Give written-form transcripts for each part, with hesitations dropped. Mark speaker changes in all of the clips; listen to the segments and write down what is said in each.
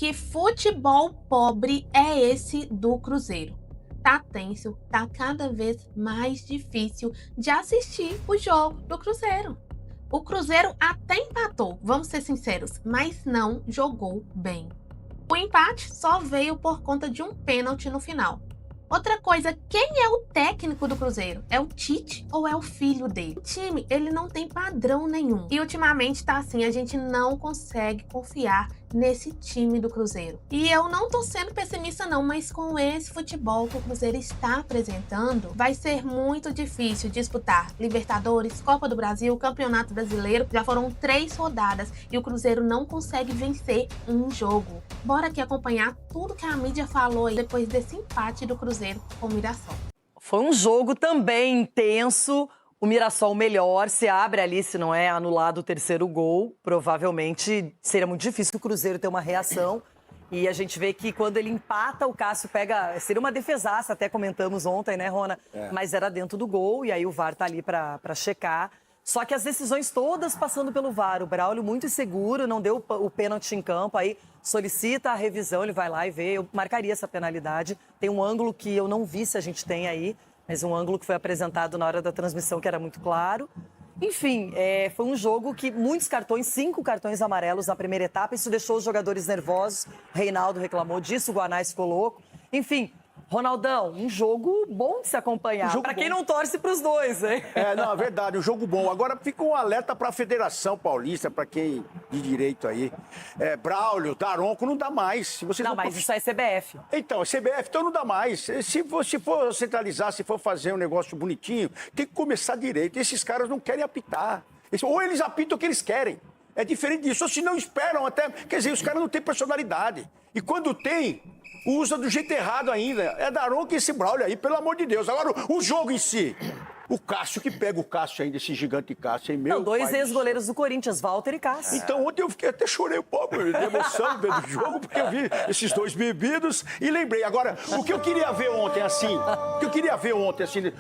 Speaker 1: Que futebol pobre é esse do Cruzeiro? Tá tenso, tá cada vez mais difícil de assistir o jogo do Cruzeiro. O Cruzeiro até empatou, vamos ser sinceros, mas não jogou bem. O empate só veio por conta de um pênalti no final. Outra coisa, quem é o técnico do Cruzeiro? É o Tite ou é o filho dele? O time, ele não tem padrão nenhum. E ultimamente tá assim, a gente não consegue confiar nesse time do Cruzeiro. E eu não tô sendo pessimista não, mas com esse futebol que o Cruzeiro está apresentando, vai ser muito difícil disputar Libertadores, Copa do Brasil, Campeonato Brasileiro. Já foram 3 rodadas e o Cruzeiro não consegue vencer um jogo. Bora aqui acompanhar tudo que a mídia falou aí depois desse empate do Cruzeiro com o Mirassol.
Speaker 2: Foi um jogo também intenso. O Mirassol melhor, se abre ali, se não é anulado o terceiro gol, provavelmente seria muito difícil o Cruzeiro ter uma reação. E a gente vê que quando ele empata, o Cássio pega... Seria uma defesaça, até comentamos ontem, né, Rona? Mas era dentro do gol, e aí o VAR tá ali pra checar. Só que as decisões todas passando pelo VAR. O Braulio muito inseguro, não deu o pênalti em campo, aí solicita a revisão, ele vai lá e vê. Eu marcaria essa penalidade. Tem um ângulo que eu não vi se a gente tem aí, mas um ângulo que foi apresentado na hora da transmissão que era muito claro. Enfim, foi um jogo que muitos cartões, 5 cartões amarelos na primeira etapa. Isso deixou os jogadores nervosos. O Reinaldo reclamou disso, o Guanais ficou louco. Enfim, Ronaldão, um jogo bom de se acompanhar. Para quem não torce para os dois, hein?
Speaker 3: Não, é verdade, um jogo bom. Agora fica um alerta para a Federação Paulista, para quem de direito aí. Braulio, Daronco, não dá mais. Se você
Speaker 2: não, mas isso é CBF.
Speaker 3: Então, é CBF, então não dá mais. Se for centralizar, se for fazer um negócio bonitinho, tem que começar direito. Esses caras não querem apitar. Ou eles apitam o que eles querem. É diferente disso. Ou se não esperam até... Quer dizer, os caras não têm personalidade. E quando tem... usa do jeito errado ainda. É Daronco e esse Braulio aí, pelo amor de Deus. Agora, o jogo em si. O Cássio, que pega o Cássio ainda, esse gigante Cássio. Hein,
Speaker 2: não, 2 ex-goleiros do Corinthians, Walter e Cássio.
Speaker 3: Então, ontem eu até chorei um pouco de emoção vendo o jogo, porque eu vi esses 2 bebidos e lembrei. Agora, o que eu queria ver ontem, assim,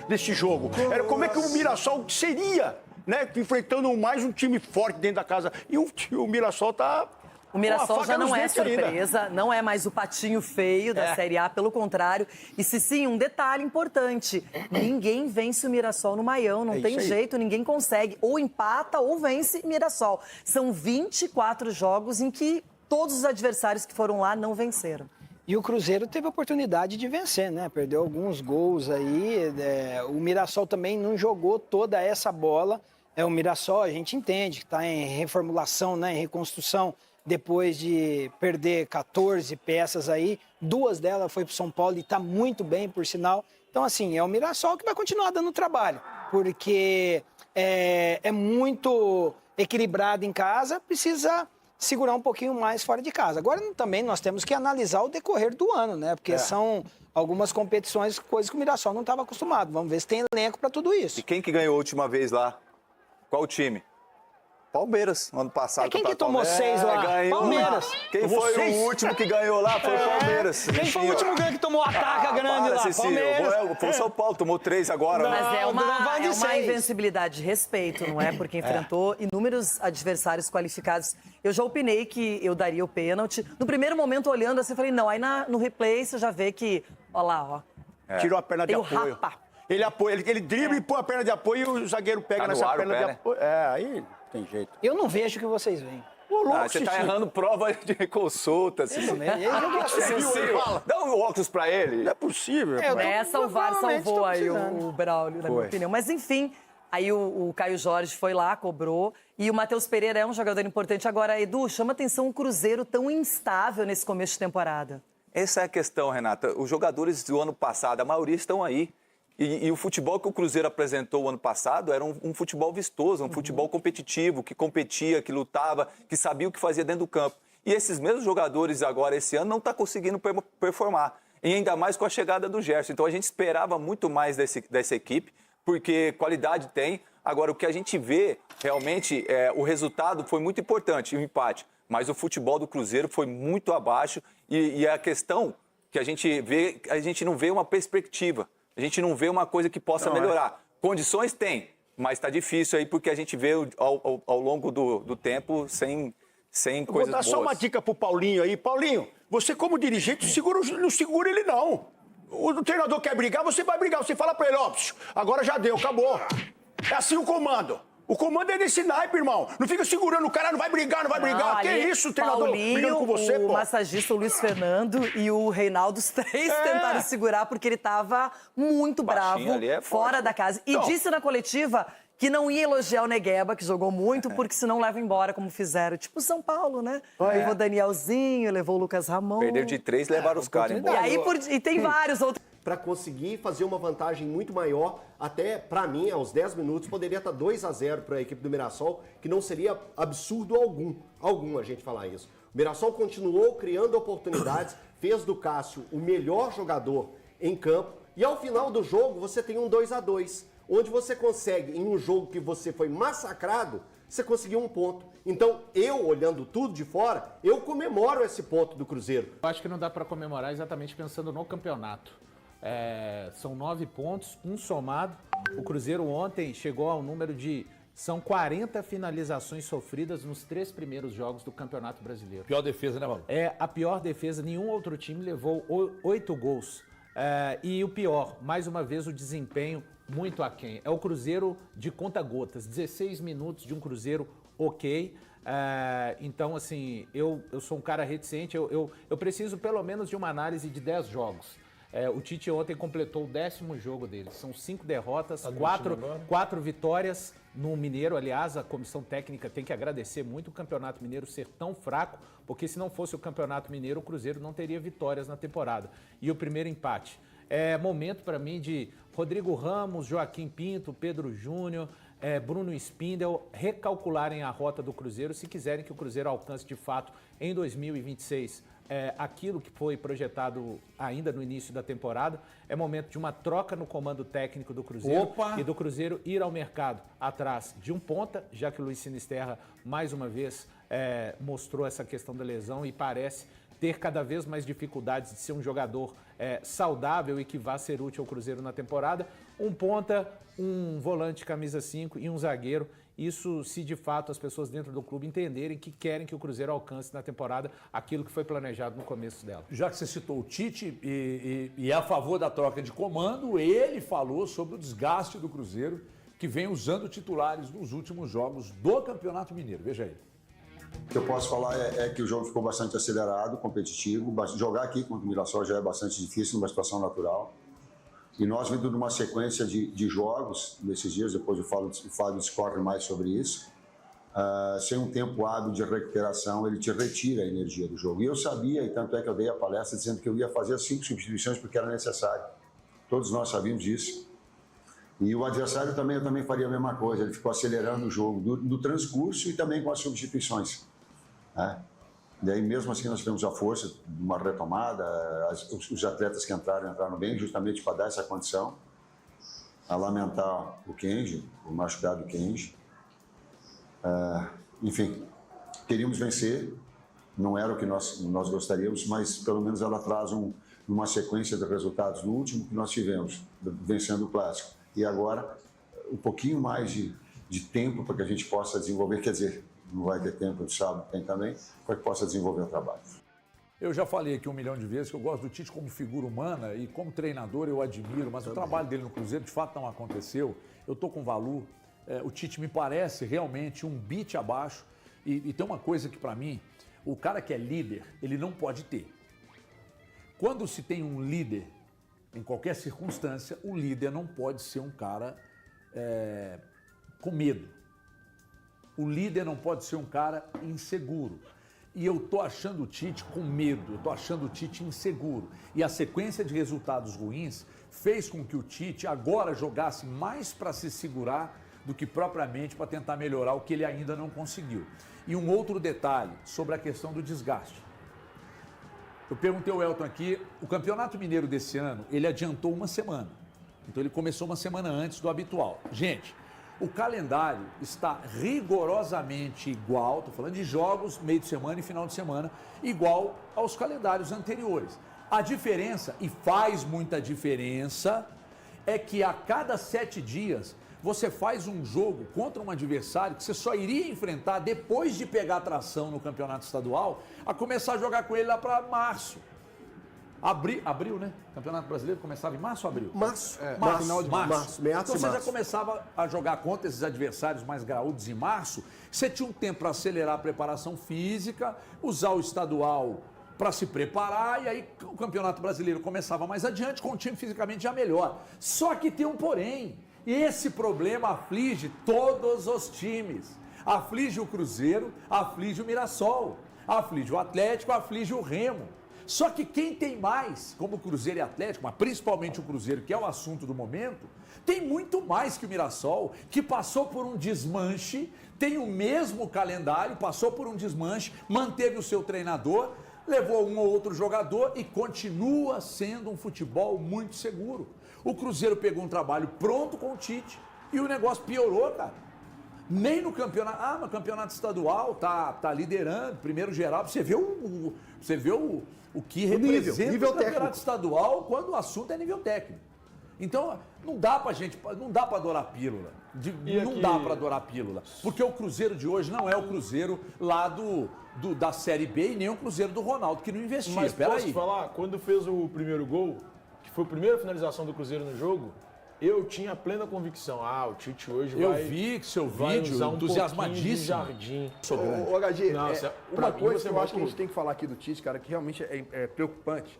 Speaker 3: desse jogo, era como é que o Mirassol seria, né, enfrentando mais um time forte dentro da casa. E o Mirassol tá...
Speaker 2: O Mirassol já não é surpresa, ainda. Não é mais o patinho feio da Série A, pelo contrário. E se sim, um detalhe importante, ninguém vence o Mirassol no Maião, não tem jeito, ninguém consegue. Ou empata ou vence Mirassol. São 24 jogos em que todos os adversários que foram lá não venceram.
Speaker 4: E o Cruzeiro teve a oportunidade de vencer, né? Perdeu alguns gols aí, o Mirassol também não jogou toda essa bola. O Mirassol, a gente entende que está em reformulação, né? Em reconstrução. Depois de perder 14 peças aí, 2 delas foi para o São Paulo e está muito bem, por sinal. Então, assim, é o Mirassol que vai continuar dando trabalho, porque é muito equilibrado em casa, precisa segurar um pouquinho mais fora de casa. Agora, também nós temos que analisar o decorrer do ano, né? Porque são algumas competições, coisas que o Mirassol não estava acostumado. Vamos ver se tem elenco para tudo isso.
Speaker 5: E quem que ganhou a última vez lá? Qual time? Palmeiras, ano passado.
Speaker 4: Quem que tomou 6 lá?
Speaker 5: Ganhou.
Speaker 4: Palmeiras.
Speaker 5: Quem foi o último que ganhou lá? Foi o Palmeiras.
Speaker 4: Quem foi o último que tomou a taca grande lá? Palmeiras.
Speaker 5: Foi o São Paulo, tomou 3 agora.
Speaker 2: Não, mas é uma invencibilidade de respeito, não é? Porque enfrentou inúmeros adversários qualificados. Eu já opinei que eu daria o pênalti. No primeiro momento, olhando assim, eu falei, não. Aí no replay, você já vê que, ó lá, ó.
Speaker 3: Tirou a perna de apoio.
Speaker 2: Rapa.
Speaker 3: Ele apoia, ele dribla e põe a perna de apoio e o zagueiro pega nessa perna de apoio. Aí... tem jeito.
Speaker 4: Eu não vejo o que vocês veem.
Speaker 5: Você tá errando prova de consulta. Dá um óculos pra ele.
Speaker 3: Não é possível.
Speaker 2: Essa o VAR salvou aí o Braulio, na minha opinião. Mas enfim, aí o Caio Jorge foi lá, cobrou. E o Matheus Pereira é um jogador importante. Agora, Edu, chama atenção um Cruzeiro tão instável nesse começo de temporada.
Speaker 5: Essa é a questão, Renata. Os jogadores do ano passado, a maioria estão aí. E o futebol que o Cruzeiro apresentou o ano passado era um futebol vistoso, um futebol competitivo, que competia, que lutava, que sabia o que fazia dentro do campo. E esses mesmos jogadores agora, esse ano, não estão conseguindo performar. E ainda mais com a chegada do Gerson. Então a gente esperava muito mais dessa equipe, porque qualidade tem. Agora, o que a gente vê, realmente, o resultado foi muito importante, o empate. Mas o futebol do Cruzeiro foi muito abaixo. E a questão que a gente vê, a gente não vê uma perspectiva. A gente não vê uma coisa que possa melhorar. Condições tem, mas está difícil aí porque a gente vê ao longo do tempo sem sem
Speaker 3: Vou
Speaker 5: coisas
Speaker 3: dar
Speaker 5: boas.
Speaker 3: só uma dica pro Paulinho aí. Paulinho, você como dirigente não segura ele não. O treinador quer brigar, você vai brigar. Você fala pra ele, ó, agora já deu, acabou. É assim o comando. O comando é desse naipe, irmão. Não fica segurando o cara, não vai brigar, não vai brigar. Que isso, treinador
Speaker 2: Paulinho,
Speaker 3: brigando com você,
Speaker 2: o
Speaker 3: pô?
Speaker 2: massagista Luiz Fernando e o Reinaldo, os três tentaram segurar porque ele tava muito
Speaker 5: Baixinho
Speaker 2: bravo,
Speaker 5: ali é
Speaker 2: fora
Speaker 5: forte.
Speaker 2: da casa. E
Speaker 3: Então.
Speaker 2: disse na coletiva que não ia elogiar o Negueba, que jogou muito, porque senão leva embora, como fizeram. Tipo São Paulo, né? Levou o Danielzinho, levou o Lucas Ramon.
Speaker 5: Perderam de 3, levaram os caras
Speaker 2: E
Speaker 5: embora.
Speaker 2: aí, e tem vários outros.
Speaker 6: Para conseguir fazer uma vantagem muito maior, até para mim, aos 10 minutos, poderia estar 2-0 para a equipe do Mirassol, que não seria absurdo algum a gente falar isso. O Mirassol continuou criando oportunidades, fez do Cássio o melhor jogador em campo, e ao final do jogo você tem um 2-2, onde você consegue, em um jogo que você foi massacrado, você conseguiu um ponto. Então, eu, olhando tudo de fora, eu comemoro esse ponto do Cruzeiro.
Speaker 7: Eu acho que não dá para comemorar exatamente pensando no campeonato. São 9 pontos, um somado. O Cruzeiro ontem chegou ao número de... São 40 finalizações sofridas nos 3 primeiros jogos do Campeonato Brasileiro.
Speaker 8: Pior defesa, né, Paulo?
Speaker 7: É a pior defesa, nenhum outro time levou 8 gols. E o pior, mais uma vez, o desempenho muito aquém. É o Cruzeiro de conta-gotas, 16 minutos de um Cruzeiro ok. Então, assim, eu sou um cara reticente, eu preciso pelo menos de uma análise de 10 jogos. O Tite ontem completou o 10º jogo dele. São 5 derrotas, 4 vitórias no Mineiro. Aliás, a comissão técnica tem que agradecer muito o Campeonato Mineiro ser tão fraco, porque se não fosse o Campeonato Mineiro, o Cruzeiro não teria vitórias na temporada. E o primeiro empate. É momento para mim de Rodrigo Ramos, Joaquim Pinto, Pedro Júnior, Bruno Spindel recalcularem a rota do Cruzeiro se quiserem que o Cruzeiro alcance de fato em 2026 aquilo que foi projetado ainda no início da temporada. É momento de uma troca no comando técnico do Cruzeiro e do Cruzeiro ir ao mercado atrás de um ponta, já que o Luiz Sinisterra mais uma vez mostrou essa questão da lesão e parece ter cada vez mais dificuldades de ser um jogador saudável e que vá ser útil ao Cruzeiro na temporada. Um ponta, um volante camisa 5 e um zagueiro. Isso se de fato as pessoas dentro do clube entenderem que querem que o Cruzeiro alcance na temporada aquilo que foi planejado no começo dela.
Speaker 8: Já que você citou o Tite e é a favor da troca de comando, ele falou sobre o desgaste do Cruzeiro, que vem usando titulares nos últimos jogos do Campeonato Mineiro. Veja aí.
Speaker 9: O que eu posso falar é que o jogo ficou bastante acelerado, competitivo. Jogar aqui contra o Mirassol já é bastante difícil, numa situação natural. E nós, vindo de uma sequência de jogos nesses dias, depois o Fábio discorre mais sobre isso, sem um tempo hábil de recuperação, ele te retira a energia do jogo. E eu sabia, e tanto é que eu dei a palestra dizendo que eu ia fazer 5 substituições porque era necessário. Todos nós sabíamos disso. E o adversário eu também faria a mesma coisa, ele ficou acelerando o jogo no transcurso e também com as substituições. Né? E aí, mesmo assim, nós tivemos a força de uma retomada, os atletas que entraram bem, justamente para dar essa condição, a lamentar o Kenji, o machucado Kenji. Enfim, queríamos vencer, não era o que nós gostaríamos, mas pelo menos ela traz uma sequência de resultados do último que nós tivemos, vencendo o Clássico. E agora, um pouquinho mais de tempo para que a gente possa desenvolver, quer dizer, não vai ter tempo de sábado, tem também, para que possa desenvolver o trabalho.
Speaker 8: Eu já falei aqui 1 milhão de vezes que eu gosto do Tite como figura humana e como treinador eu admiro, mas o trabalho dele no Cruzeiro de fato não aconteceu. Eu estou com o Valu, o Tite me parece realmente um beat abaixo e tem uma coisa que para mim, o cara que é líder, ele não pode ter. Quando se tem um líder, em qualquer circunstância, o líder não pode ser um cara com medo. O líder não pode ser um cara inseguro. E eu tô achando o Tite com medo, eu tô achando o Tite inseguro. E a sequência de resultados ruins fez com que o Tite agora jogasse mais para se segurar do que propriamente para tentar melhorar o que ele ainda não conseguiu. E um outro detalhe sobre a questão do desgaste. Eu perguntei ao Elton aqui, o Campeonato Mineiro desse ano, ele adiantou 1 semana. Então ele começou 1 semana antes do habitual. Gente, o calendário está rigorosamente igual, estou falando de jogos, meio de semana e final de semana, igual aos calendários anteriores. A diferença, e faz muita diferença, é que a cada 7 dias você faz um jogo contra um adversário que você só iria enfrentar depois de pegar tração no campeonato estadual, a começar a jogar com ele lá para março. Abril, né? O Campeonato Brasileiro começava em março ou abril?
Speaker 6: Março.
Speaker 8: Março.
Speaker 6: Meados
Speaker 8: Então
Speaker 6: de
Speaker 8: você já
Speaker 6: março.
Speaker 8: começava a jogar contra esses adversários mais graúdos em março. Você tinha um tempo para acelerar a preparação física, usar o estadual para se preparar, e aí o Campeonato Brasileiro começava mais adiante com o time fisicamente já melhor. Só que tem um porém. Esse problema aflige todos os times. Aflige o Cruzeiro, aflige o Mirassol, aflige o Atlético, aflige o Remo. Só que quem tem mais, como o Cruzeiro e Atlético, mas principalmente o Cruzeiro, que é o assunto do momento, tem muito mais que o Mirassol, que passou por um desmanche, tem o mesmo calendário, passou por um desmanche, manteve o seu treinador, levou um ou outro jogador e continua sendo um futebol muito seguro. O Cruzeiro pegou um trabalho pronto com o Tite e o negócio piorou, cara. Nem no campeonato, no campeonato estadual tá liderando, primeiro geral, você vê o que representa
Speaker 6: nível
Speaker 8: o campeonato
Speaker 6: técnico.
Speaker 8: estadual quando o assunto é nível técnico. Então, não dá pra adorar pílula. Não dá pra adorar pílula. Porque o Cruzeiro de hoje não é o Cruzeiro lá da Série B e nem o Cruzeiro do Ronaldo, que não investia.
Speaker 10: Mas
Speaker 8: Pera
Speaker 10: posso
Speaker 8: aí.
Speaker 10: falar, quando fez o primeiro gol, que foi a primeira finalização do Cruzeiro no jogo, eu tinha plena convicção. O Tite hoje
Speaker 8: Eu
Speaker 10: vai...
Speaker 8: vi seu
Speaker 10: vai
Speaker 8: vídeo
Speaker 10: usar um
Speaker 8: entusiasmadíssimo.
Speaker 10: pouquinho de jardim.
Speaker 11: Ô, HG,
Speaker 10: Não,
Speaker 11: uma
Speaker 10: pra mim,
Speaker 11: coisa
Speaker 10: você
Speaker 11: que eu acho
Speaker 10: vai
Speaker 11: que a gente
Speaker 10: pro-
Speaker 11: tem que falar aqui do Tite, cara, que realmente é preocupante.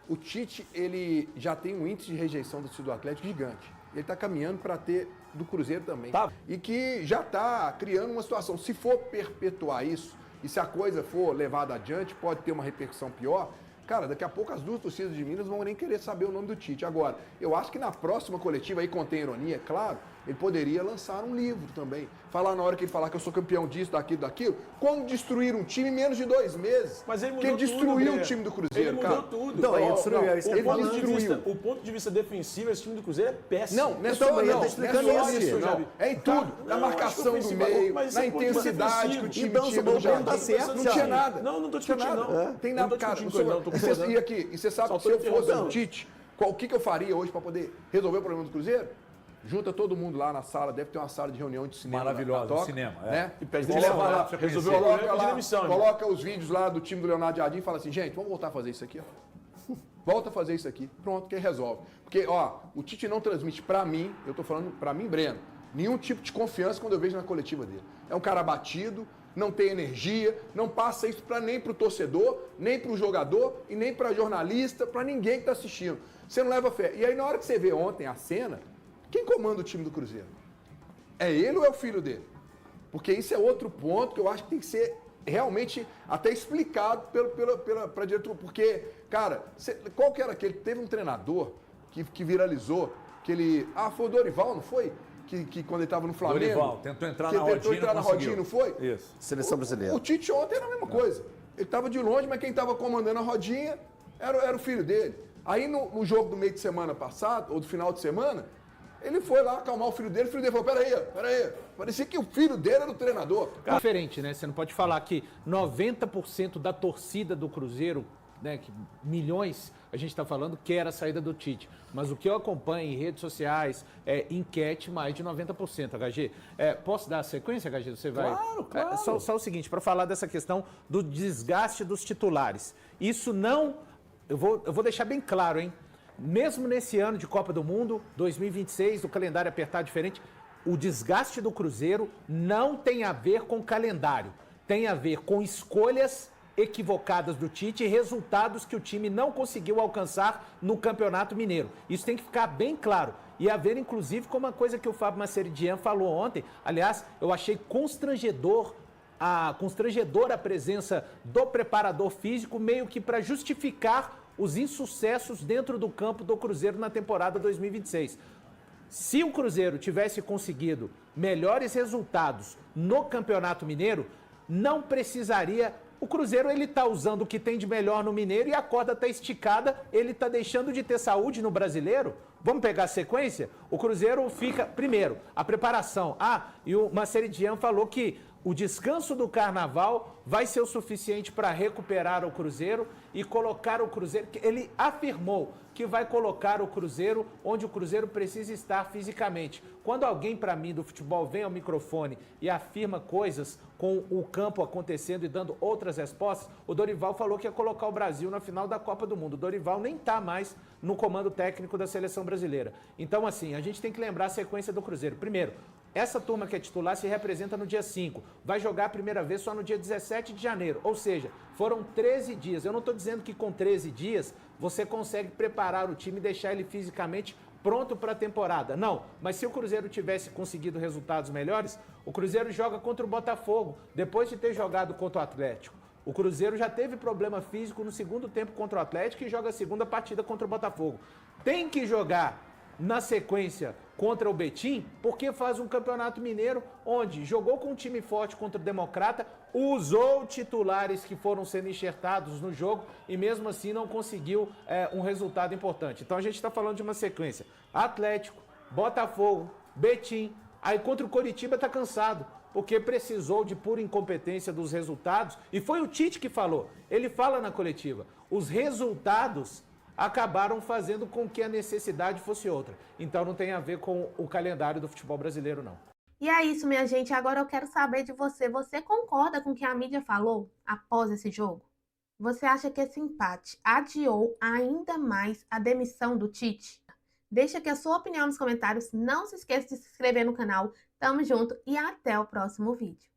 Speaker 11: O Tite, ele já tem um índice de rejeição do Atlético gigante. Ele está caminhando para ter do Cruzeiro também.
Speaker 8: Tá.
Speaker 11: E que já está criando uma situação. Se for perpetuar isso, e se a coisa for levada adiante, pode ter uma repercussão pior. Cara, daqui a pouco as duas torcidas de Minas vão nem querer saber o nome do Tite. Agora, eu acho que na próxima coletiva, aí contém ironia, é claro, ele poderia lançar um livro também. Falar na hora que ele falar que eu sou campeão disso, daquilo, como destruir um time em menos de 2 meses.
Speaker 10: Mas ele
Speaker 11: Porque
Speaker 10: mudou
Speaker 11: ele destruiu
Speaker 10: tudo,
Speaker 11: o
Speaker 10: Breno.
Speaker 11: time do Cruzeiro,
Speaker 10: Ele
Speaker 11: cara.
Speaker 10: mudou tudo.
Speaker 6: Não, ele destruiu, é isso que
Speaker 11: ele
Speaker 6: eu tô falando.
Speaker 11: destruiu.
Speaker 10: O ponto de vista defensivo, esse time do Cruzeiro é péssimo.
Speaker 11: Não, não é
Speaker 6: Então,
Speaker 11: só
Speaker 6: mas eu
Speaker 11: não,
Speaker 6: tô explicando
Speaker 11: não é só
Speaker 6: isso,
Speaker 11: isso,
Speaker 10: Javi.
Speaker 11: não. É em tudo.
Speaker 10: Não,
Speaker 11: Na
Speaker 10: eu
Speaker 11: marcação
Speaker 10: acho que
Speaker 11: do
Speaker 10: ofensivo-
Speaker 11: meio,
Speaker 10: mas
Speaker 11: na
Speaker 10: esse ponto de vista
Speaker 11: intensidade que o
Speaker 10: defensivo.
Speaker 11: time
Speaker 6: Então,
Speaker 11: tinha
Speaker 6: seu
Speaker 11: no
Speaker 6: bom
Speaker 11: jardim.
Speaker 6: tá certo,
Speaker 11: Não tinha
Speaker 6: Javi.
Speaker 11: nada.
Speaker 10: Não, não tô
Speaker 11: tinha
Speaker 10: discutindo,
Speaker 11: nada.
Speaker 10: não.
Speaker 11: Tem
Speaker 10: Não
Speaker 11: nada,
Speaker 10: tô
Speaker 11: cara.
Speaker 10: discutindo com ele, não, tô concordando.
Speaker 11: E aqui, e você sabe
Speaker 10: Só
Speaker 11: que se
Speaker 10: tô
Speaker 11: eu fosse
Speaker 10: interrompendo.
Speaker 11: o Tite, o que eu faria hoje para poder resolver o problema do Cruzeiro? Junta todo mundo lá na sala, deve ter uma sala de reunião de cinema.
Speaker 8: Maravilhosa,
Speaker 11: na Toca,
Speaker 8: de cinema, é.
Speaker 11: né?
Speaker 10: E pede
Speaker 11: Coloca
Speaker 10: demissão,
Speaker 11: lá,
Speaker 10: né?
Speaker 11: resolveu
Speaker 10: Coloca
Speaker 11: coloca
Speaker 10: lá,
Speaker 11: lá,
Speaker 10: demissão,
Speaker 11: coloca os vídeos lá do time do Leonardo Jardim e fala assim, gente, vamos voltar a fazer isso aqui, ó. Volta a fazer isso aqui. Pronto, que resolve. Porque, ó, o Tite não transmite pra mim, eu tô falando pra mim, Breno, nenhum tipo de confiança quando eu vejo na coletiva dele. É um cara abatido, não tem energia, não passa isso nem pro torcedor, nem pro jogador e nem pra jornalista, pra ninguém que tá assistindo. Você não leva fé. E aí, na hora que você vê ontem a cena, quem comanda o time do Cruzeiro? É ele ou é o filho dele? Porque isso é outro ponto que eu acho que tem que ser realmente até explicado pra diretor. Porque, cara, qual que era aquele? Teve um treinador que viralizou, que ele... foi o Dorival, não foi? Que quando ele estava no Flamengo...
Speaker 8: Dorival, tentou entrar
Speaker 11: que
Speaker 8: na
Speaker 11: tentou
Speaker 8: rodinha,
Speaker 11: entrar
Speaker 8: não
Speaker 11: na rodinha,
Speaker 8: conseguiu.
Speaker 11: não foi?
Speaker 8: Isso.
Speaker 6: Seleção brasileira.
Speaker 11: O Tite ontem era a mesma coisa. Ele estava de longe, mas quem estava comandando a rodinha era o filho dele. Aí no jogo do meio de semana passado, ou do final de semana, ele foi lá acalmar o filho dele falou, peraí. Parecia que o filho dele era o treinador.
Speaker 7: É diferente, né? Você não pode falar que 90% da torcida do Cruzeiro, né, que milhões a gente está falando, quer a saída do Tite. Mas o que eu acompanho em redes sociais, enquete, mais de 90%, HG. Posso dar a sequência, HG? Você vai...
Speaker 8: Claro.
Speaker 7: Só o seguinte, para falar dessa questão do desgaste dos titulares. Isso não... Eu vou deixar bem claro, hein? Mesmo nesse ano de Copa do Mundo, 2026, o calendário apertar diferente, o desgaste do Cruzeiro não tem a ver com calendário. Tem a ver com escolhas equivocadas do Tite e resultados que o time não conseguiu alcançar no Campeonato Mineiro. Isso tem que ficar bem claro. E a ver, inclusive, com uma coisa que o Fábio Maceridian falou ontem. Aliás, eu achei constrangedora a presença do preparador físico, meio que para justificar os insucessos dentro do campo do Cruzeiro na temporada 2026. Se o Cruzeiro tivesse conseguido melhores resultados no Campeonato Mineiro, não precisaria... O Cruzeiro, ele tá usando o que tem de melhor no Mineiro e a corda tá esticada, ele tá deixando de ter saúde no Brasileiro. Vamos pegar a sequência? O Cruzeiro fica... Primeiro, a preparação. E o Maceridian falou que o descanso do Carnaval vai ser o suficiente para recuperar o Cruzeiro e colocar o Cruzeiro. Ele afirmou que vai colocar o Cruzeiro onde o Cruzeiro precisa estar fisicamente. Quando alguém, para mim, do futebol vem ao microfone e afirma coisas com o campo acontecendo e dando outras respostas, o Dorival falou que ia colocar o Brasil na final da Copa do Mundo. O Dorival nem está mais no comando técnico da seleção brasileira. Então, assim, a gente tem que lembrar a sequência do Cruzeiro. Primeiro, essa turma que é titular se representa no dia 5. Vai jogar a primeira vez só no dia 17 de janeiro. Ou seja, foram 13 dias. Eu não estou dizendo que com 13 dias você consegue preparar o time e deixar ele fisicamente pronto para a temporada. Não, mas se o Cruzeiro tivesse conseguido resultados melhores, o Cruzeiro joga contra o Botafogo, depois de ter jogado contra o Atlético. O Cruzeiro já teve problema físico no segundo tempo contra o Atlético e joga a segunda partida contra o Botafogo. Tem que jogar na sequência contra o Betim, porque faz um campeonato mineiro onde jogou com um time forte contra o Democrata, usou titulares que foram sendo enxertados no jogo e mesmo assim não conseguiu um resultado importante. Então a gente está falando de uma sequência: Atlético, Botafogo, Betim, aí contra o Coritiba está cansado, porque precisou de pura incompetência dos resultados, e foi o Tite que falou. Ele fala na coletiva, os resultados acabaram fazendo com que a necessidade fosse outra. Então não tem a ver com o calendário do futebol brasileiro, não.
Speaker 1: E é isso, minha gente. Agora eu quero saber de você. Você concorda com o que a mídia falou após esse jogo? Você acha que esse empate adiou ainda mais a demissão do Tite? Deixa aqui a sua opinião nos comentários. Não se esqueça de se inscrever no canal. Tamo junto e até o próximo vídeo.